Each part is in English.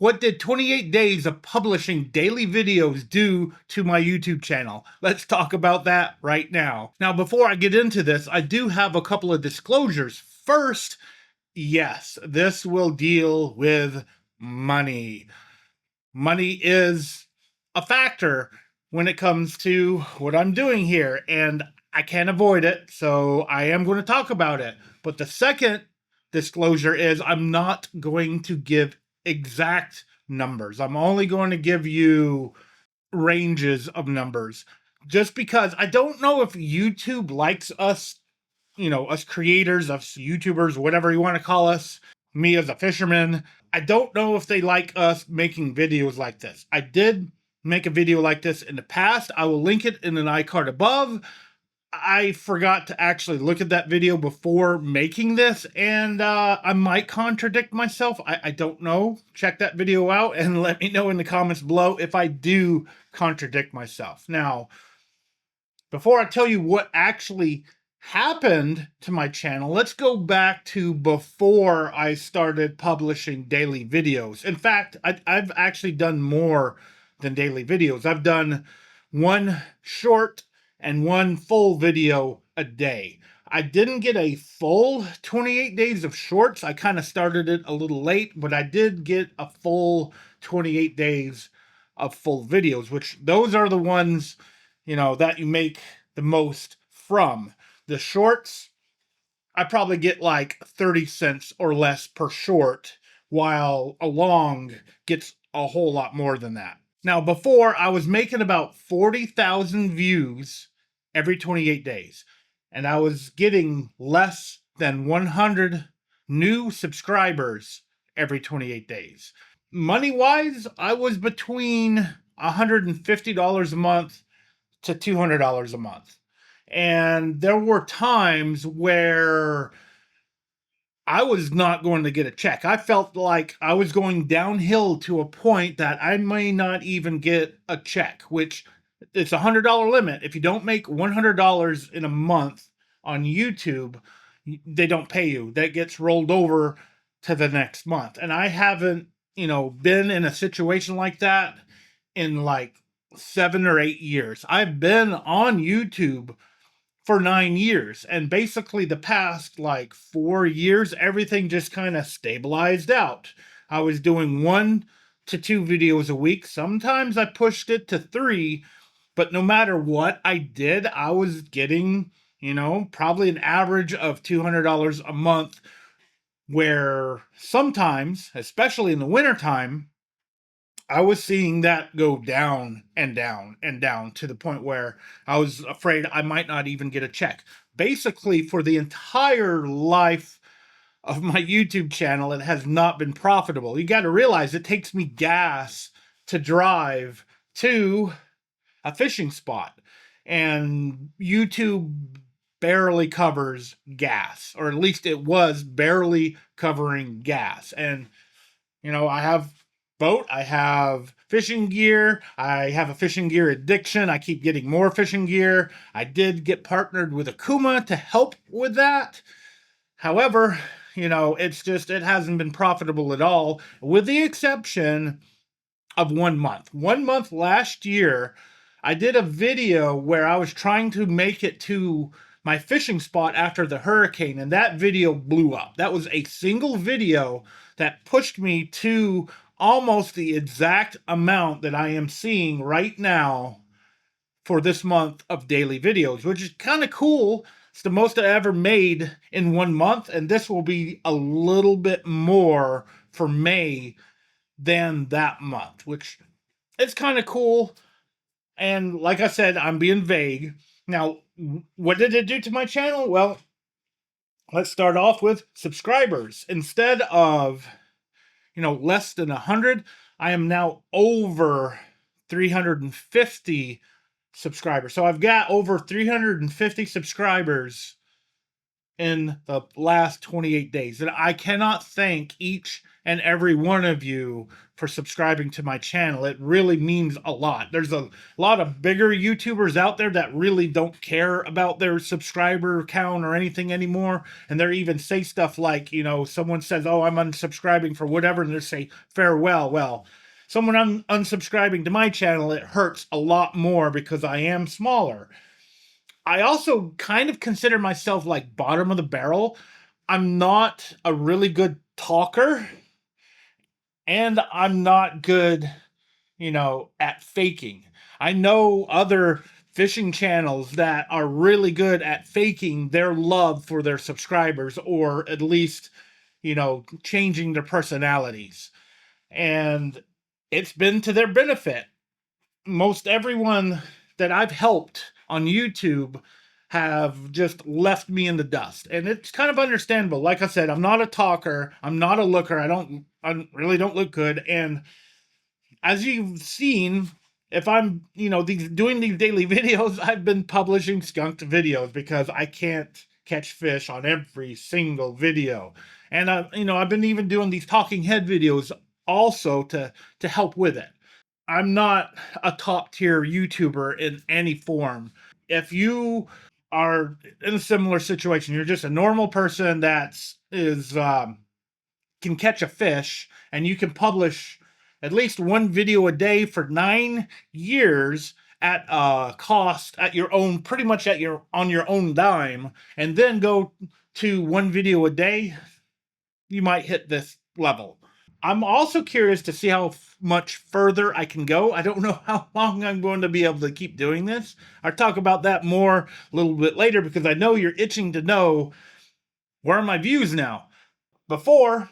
What did 28 days of publishing daily videos do to my YouTube channel? Let's talk about that right now. Now, before I get into this, I do have a couple of disclosures. First, yes, this will deal with money. Money is a factor when it comes to what I'm doing here, and I can't avoid it, so I am going to talk about it. But the second disclosure is I'm not going to give exact numbers. I'm only going to give you ranges of numbers, just because I don't know if YouTube likes us, us creators, us YouTubers, whatever you want to call us, me as a fisherman. I don't know if they like us making videos like this. I did make a video like this in the past. I will link it in an iCard above. I forgot to actually look at that video before making this, and I might contradict myself. I don't know. Check that video out and let me know in the comments below if I do contradict myself. Now, before I tell you what actually happened to my channel, let's go back to before I started publishing daily videos. In fact, I've actually done more than daily videos. I've done one short and one full video a day. I didn't get a full 28 days of shorts. I kind of started it a little late, but I did get a full 28 days of full videos, which those are the ones, that you make the most from. The shorts, I probably get like 30 cents or less per short, while a long gets a whole lot more than that. Now, before, I was making about 40,000 views every 28 days, and I was getting less than 100 new subscribers every 28 days. Money-wise, I was between $150 a month to $200 a month. And there were times where I was not going to get a check. I felt like I was going downhill to a point that I may not even get a check, which it's a $100 limit. If you don't make $100 in a month on YouTube, they don't pay you. That gets rolled over to the next month. And I haven't, been in a situation like that in like 7 or 8 years. I've been on YouTube for 9 years, and basically the past like 4 years, everything just kind of stabilized out. I was doing 1 to 2 videos a week. Sometimes I pushed it to 3, but no matter what I did, I was getting, probably an average of $200 a month, where sometimes, especially in the wintertime, I was seeing that go down and down and down to the point where I was afraid I might not even get a check. Basically, for the entire life of my YouTube channel, it has not been profitable. You got to realize it takes me gas to drive to a fishing spot, and YouTube barely covers gas, or at least it was barely covering gas. And I have boat, I have fishing gear, I have a fishing gear addiction, I keep getting more fishing gear. I did get partnered with Akuma to help with that. However, it hasn't been profitable at all, with the exception of 1 month. 1 month last year, I did a video where I was trying to make it to my fishing spot after the hurricane, and that video blew up. That was a single video that pushed me to almost the exact amount that I am seeing right now for this month of daily videos, which is kind of cool. It's the most I ever made in 1 month, and this will be a little bit more for May than that month, which is kind of cool. And like I said, I'm being vague. Now, what did it do to my channel? Well, let's start off with subscribers. Instead of, less than 100, I am now over 350 subscribers. So I've got over 350 subscribers in the last 28 days. And I cannot thank each and every one of you for subscribing to my channel. It really means a lot. There's a lot of bigger YouTubers out there that really don't care about their subscriber count or anything anymore. And they even say stuff like, you know, someone says, oh, I'm unsubscribing for whatever, and they say farewell. Well, someone unsubscribing to my channel, it hurts a lot more because I am smaller. I also kind of consider myself like bottom of the barrel. I'm not a really good talker, and I'm not good, you know, at faking. I know other fishing channels that are really good at faking their love for their subscribers, or at least, you know, changing their personalities. And it's been to their benefit. Most everyone that I've helped on YouTube have just left me in the dust. And it's kind of understandable. Like I said, I'm not a talker. I'm not a looker. I really don't look good. And as you've seen, if I'm, you know, doing these daily videos, I've been publishing skunked videos because I can't catch fish on every single video. And you know, I've been even doing these talking head videos also to help with it. I'm not a top tier YouTuber in any form. If you are in a similar situation, you're just a normal person that can catch a fish, and you can publish at least one video a day for 9 years at a cost at your own, pretty much at your on your own dime, and then go to one video a day, you might hit this level. I'm also curious to see how much further I can go. I don't know how long I'm going to be able to keep doing this. I'll talk about that more a little bit later because I know you're itching to know, where are my views now? Before,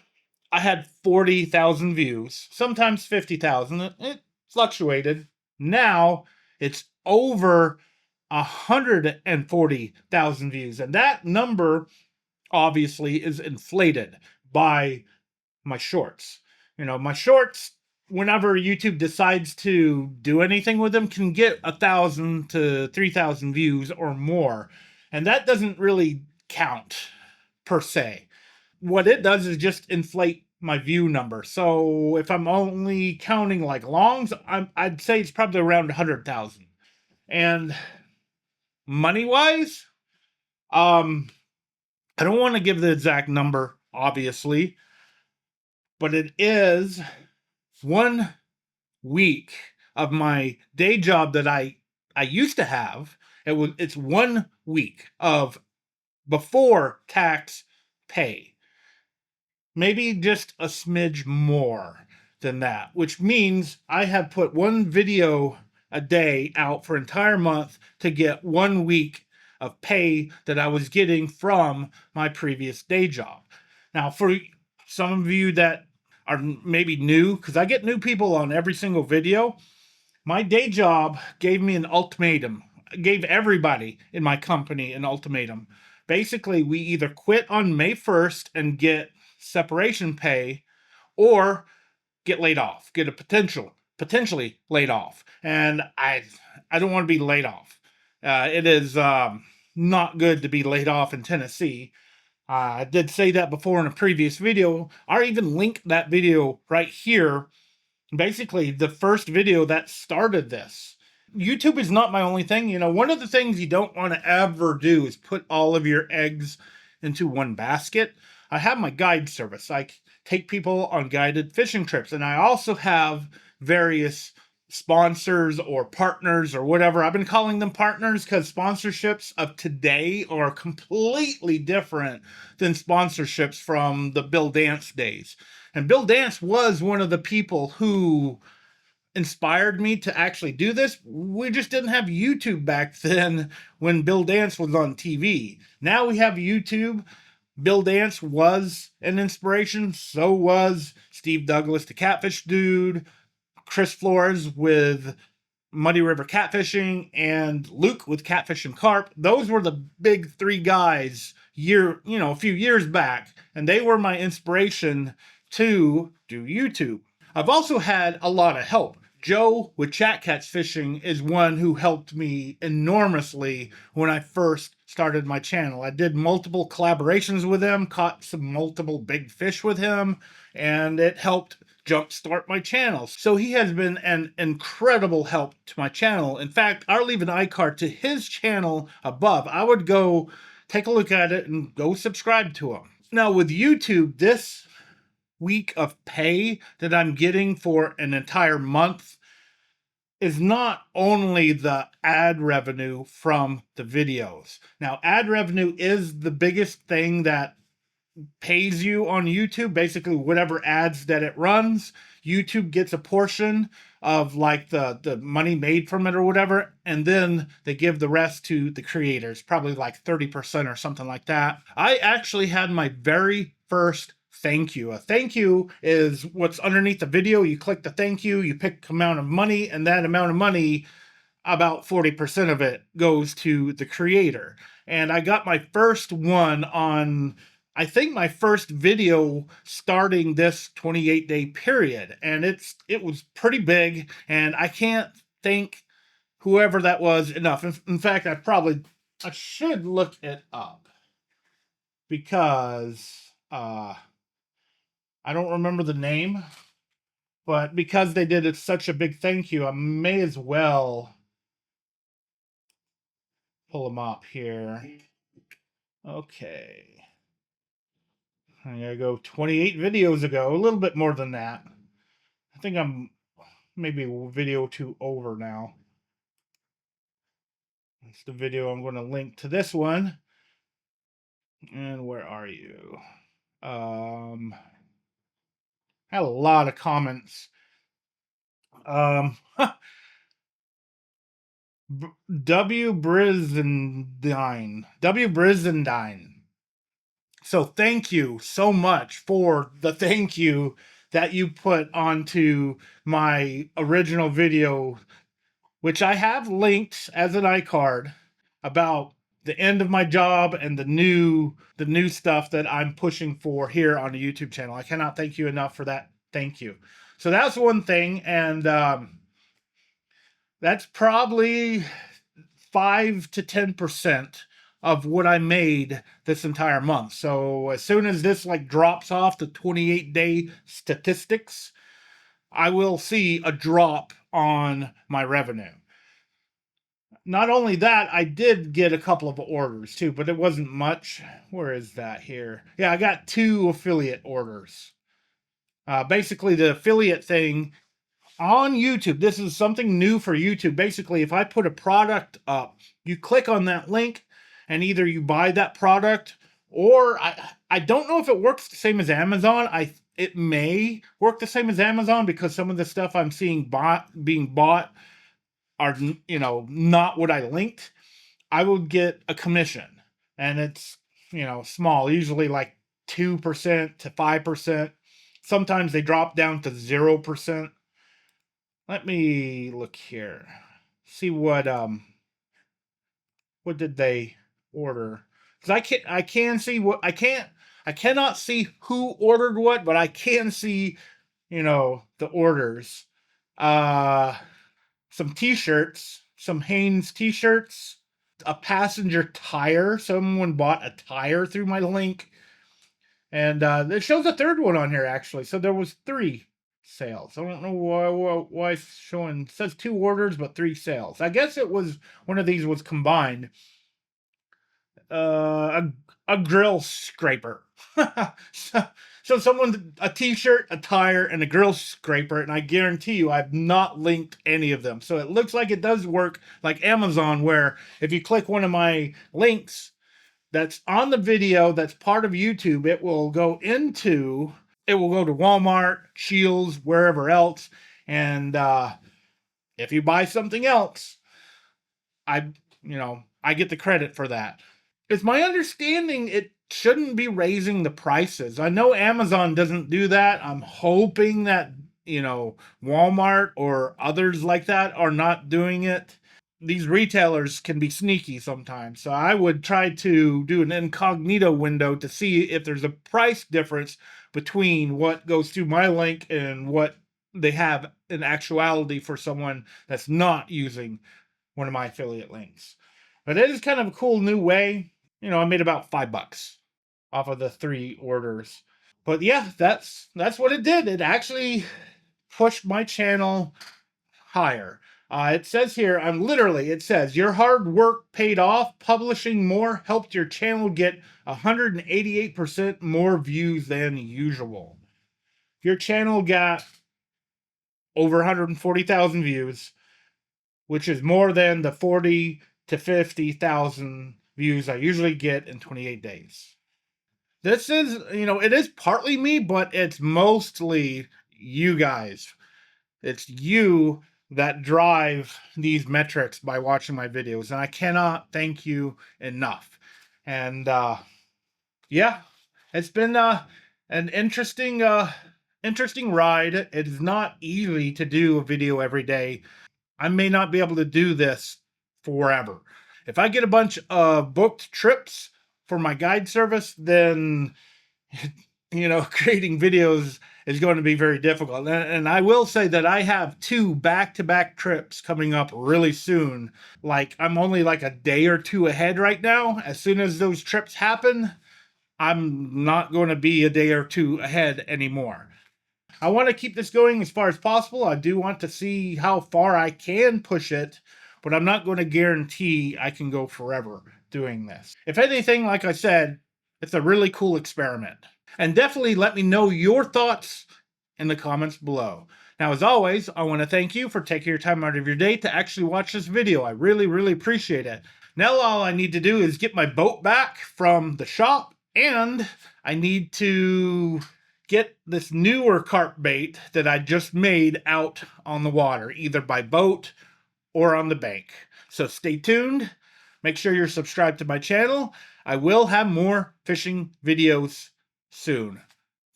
I had 40,000 views, sometimes 50,000. It fluctuated. Now, it's over 140,000 views. And that number obviously is inflated by my shorts. You know, my shorts, whenever YouTube decides to do anything with them, can get 1,000 to 3,000 views or more. And that doesn't really count per se. What it does is just inflate my view number. So if I'm only counting like longs, I'd say it's probably around 100,000. And money-wise, I don't want to give the exact number, obviously, but it is 1 week of my day job that I used to have. It's 1 week of before tax pay. Maybe just a smidge more than that, which means I have put one video a day out for an entire month to get 1 week of pay that I was getting from my previous day job. Now, for some of you that are maybe new, because I get new people on every single video, my day job gave me an ultimatum, gave everybody in my company an ultimatum. Basically, we either quit on May 1st and get separation pay, or get laid off, get a potentially laid off. And I don't want to be laid off. It is not good to be laid off in Tennessee. I did say that before in a previous video. I even linked that video right here. Basically, the first video that started this. YouTube is not my only thing. You know, one of the things you don't want to ever do is put all of your eggs into one basket. I have my guide service. I take people on guided fishing trips, and I also have various sponsors or partners or whatever. I've been calling them partners because sponsorships of today are completely different than sponsorships from the Bill Dance days. And Bill Dance was one of the people who inspired me to actually do this. We just didn't have YouTube back then when Bill Dance was on TV. Now we have YouTube. Bill Dance was an inspiration. So was Steve Douglas, the catfish dude, Chris Flores with Muddy River Catfishing, and Luke with Catfish and Carp. Those were the big three guys a few years back, and they were my inspiration to do YouTube. I've also had a lot of help. Joe with Chat Catch Fishing is one who helped me enormously when I first started my channel. I did multiple collaborations with him, caught some multiple big fish with him, and it helped jumpstart my channel. So he has been an incredible help to my channel. In fact, I'll leave an iCard to his channel above. I would go take a look at it and go subscribe to him. Now with YouTube, this week of pay that I'm getting for an entire month is not only the ad revenue from the videos. Now, ad revenue is the biggest thing that pays you on YouTube. Basically, whatever ads that it runs, YouTube gets a portion of like the money made from it or whatever, and then they give the rest to the creators, probably like 30% or something like that. I actually had my very first thank you. A thank you is what's underneath the video. You click the thank you pick amount of money, and that amount of money, about 40% of it goes to the creator. And I got my first one on, I think, my first video starting this 28-day period. And it was pretty big, and I can't thank whoever that was enough. In fact, I should look it up because I don't remember the name, but because they did such a big thank you, I may as well pull them up here. Okay. I gotta go 28 videos ago, a little bit more than that. I think I'm maybe a video or two over now. That's the video I'm going to link to this one. And where are you? Had a lot of comments. W. Brizendine. So thank you so much for the thank you that you put onto my original video, which I have linked as an iCard, about the end of my job and the new stuff that I'm pushing for here on the YouTube channel. I cannot thank you enough for that. Thank you. So that's one thing, and that's probably 5 to 10% of what I made this entire month. So as soon as this like drops off the 28-day statistics, I will see a drop on my revenue. Not only that, I did get a couple of orders too, but it wasn't much. Where is that here? Yeah, I got 2 affiliate orders. Basically, the affiliate thing on YouTube, this is something new for YouTube. Basically, if I put a product up, you click on that link and either you buy that product, or I don't know if it works the same as Amazon. It may work the same as Amazon because some of the stuff I'm seeing being bought are, you know, not what I linked. I will get a commission, and it's, you know, small, usually like 2% to 5%. Sometimes they drop down to 0%. Let me look here. See what did they order? Because I can see what I cannot see who ordered what, but I can see, you know, the orders. Some t-shirts, some Hanes t-shirts, a passenger tire. Someone bought a tire through my link. And it shows a third one on here, actually. So there was 3 sales. I don't know why it's showing. It says 2 orders, but 3 sales. I guess it was one of these was combined. A grill scraper. So someone, a t-shirt, a tire, and a grill scraper, and I guarantee you I've not linked any of them. So it looks like it does work like Amazon, where if you click one of my links that's on the video that's part of YouTube, it will go to Walmart, Shields, wherever else, and if you buy something else, I get the credit for that. It's my understanding it shouldn't be raising the prices. I know Amazon doesn't do that. I'm hoping that, you know, Walmart or others like that are not doing it. These retailers can be sneaky sometimes. So I would try to do an incognito window to see if there's a price difference between what goes through my link and what they have in actuality for someone that's not using one of my affiliate links. But it is kind of a cool new way. You know, I made about $5 off of the 3 orders. But yeah, that's what it did. It actually pushed my channel higher. It says here, it says, your hard work paid off. Publishing more helped your channel get 188% more views than usual. Your channel got over 140,000 views, which is more than the 40 to 50,000 views I usually get in 28 days. This is, it is partly me, but it's mostly you guys. It's you that drive these metrics by watching my videos, and I cannot thank you enough. And yeah, it's been an interesting ride. It is not easy to do a video every day. I may not be able to do this forever. If I get a bunch of booked trips for my guide service, then creating videos is going to be very difficult. And I will say that I have 2 back-to-back trips coming up really soon. Like, I'm only like a day or 2 ahead right now. As soon as those trips happen, I'm not going to be a day or 2 ahead anymore. I want to keep this going as far as possible. I do want to see how far I can push it, but I'm not going to guarantee I can go forever doing this. If anything, like I said, it's a really cool experiment. And definitely let me know your thoughts in the comments below. Now, as always, I want to thank you for taking your time out of your day to actually watch this video. I really, really appreciate it. Now all I need to do is get my boat back from the shop, and I need to get this newer carp bait that I just made out on the water, either by boat or on the bank. So stay tuned. Make sure you're subscribed to my channel. I will have more fishing videos soon.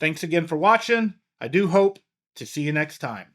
Thanks again for watching. I do hope to see you next time.